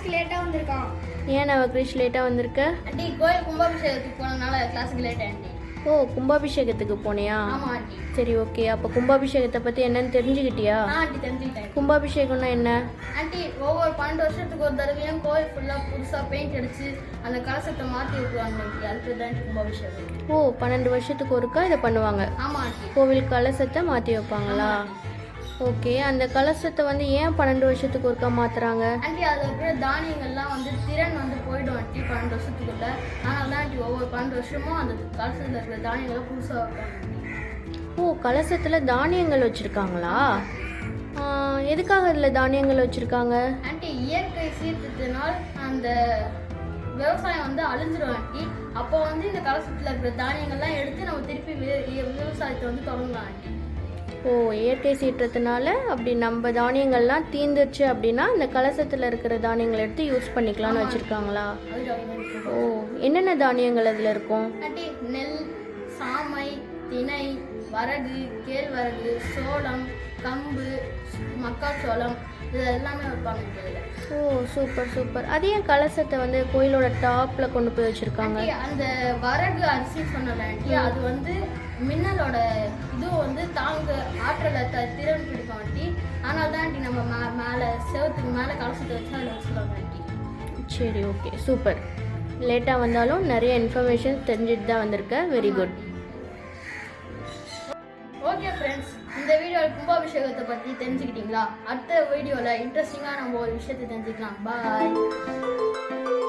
கிளாஸுக்கு லேட்டாக வந்திருக்கான். ஏன் நவகிரிஷ் லேட்டாக வந்திருக்க? ஆண்டி கோயில் கும்பாபிஷேகத்துக்கு போனதுனால கிளாஸுக்கு லேட் ஆண்டி. ஓ, கும்பாபிஷேகத்துக்கு போனியா? ஆமாம் ஆண்டி. சரி, ஓகே. அப்போ கும்பாபிஷேகத்தை பற்றி என்னன்னு தெரிஞ்சுக்கிட்டியா? ஆண்டி தெரிஞ்சுக்கிட்டேன். கும்பாபிஷேகம்னா என்ன? ஆண்டி ஒவ்வொரு 12 வருஷத்துக்கு ஒரு தடவையும் கோயில் ஃபுல்லாக புதுசாக பெயிண்ட் அடிச்சு அந்த கலசத்தை மாற்றி வைக்குவாங்க ஆண்டி. அதுக்கு தான் கும்பாபிஷேகம். ஓ, 12 வருஷத்துக்கு ஒருக்கா இதை பண்ணுவாங்க. ஆமாம் ஆண்டி. கோவில் கலசத்தை மாற்றி வைப்பாங்களா? ஓகே. அந்த கலசத்தை வந்து ஏன் 12 வருஷத்துக்கு ஒருக்கா மாற்றுறாங்க? ஆண்டி அதில் இருக்கிற தானியங்கள்லாம் வந்து திறன் வந்து போயிடும் ஆண்டி 12 வருஷத்துக்குள்ள. அதனால தான் ஆண்டி ஒவ்வொரு 12 வருஷமும் அந்த கலசத்தில் இருக்கிற தானியங்களை புதுசாக வைப்பாங்க. ஓ, கலசத்தில் தானியங்கள் வச்சுருக்காங்களா? எதுக்காக அதில் தானியங்கள் வச்சுருக்காங்க? ஆண்டி இயற்கை சீர்திருத்தினால் அந்த விவசாயம் வந்து அழிஞ்சிடும் ஆண்டி. அப்போ வந்து இந்த கலசத்தில் இருக்கிற தானியங்கள்லாம் எடுத்து நம்ம திருப்பி விவசாயத்தை வந்து தொடங்கலாம் ஆண்டி. ஓ, இயற்கை சீற்றத்தினால அப்படி நம்ம தானியங்கள்லாம் தீந்துருச்சு அப்படின்னா இந்த கலசத்தில் இருக்கிற தானியங்களை எடுத்து யூஸ் பண்ணிக்கலாம்னு வச்சுருக்காங்களா? ஓ, என்னென்ன தானியங்கள் அதில் இருக்கும்? ஆண்டி நெல், சாமை, திணை, வரகு, கேழ்வரகு, சோளம், கம்பு, மக்காச்சோளம் இது எல்லாமே வைப்பாங்க இதில். ஓ, சூப்பர் சூப்பர். அது ஏன் கலசத்தை வந்து கோயிலோட டாப்பில் கொண்டு போய் வச்சுருக்காங்க? அந்த வரகு அரிசி சொன்னல ஆண்டி, அது வந்து மின்னலோட இது வந்து தாங்க ஆற்றலை திறன் பிடிக்கும் ஆண்டி. அதனால தான் ஆண்டி நம்ம மேலே செவத்துக்கு மேலே கலசத்தை வச்சு அதில் வச்சுருக்காங்க ஆண்டி. சரி, ஓகே, சூப்பர். லேட்டாக வந்தாலும் நிறைய இன்ஃபர்மேஷன் தெரிஞ்சுட்டு தான் வந்திருக்க. Very good. ஓகே ஃப்ரெண்ட்ஸ், இந்த வீடியோவில் கும்பாபிஷேகத்தை பற்றி தெரிஞ்சுக்கிட்டீங்களா? அடுத்த வீடியோவில் இன்ட்ரெஸ்டிங்காக நம்ம ஒரு விஷயத்தை தெரிஞ்சுக்கலாம். பாய்.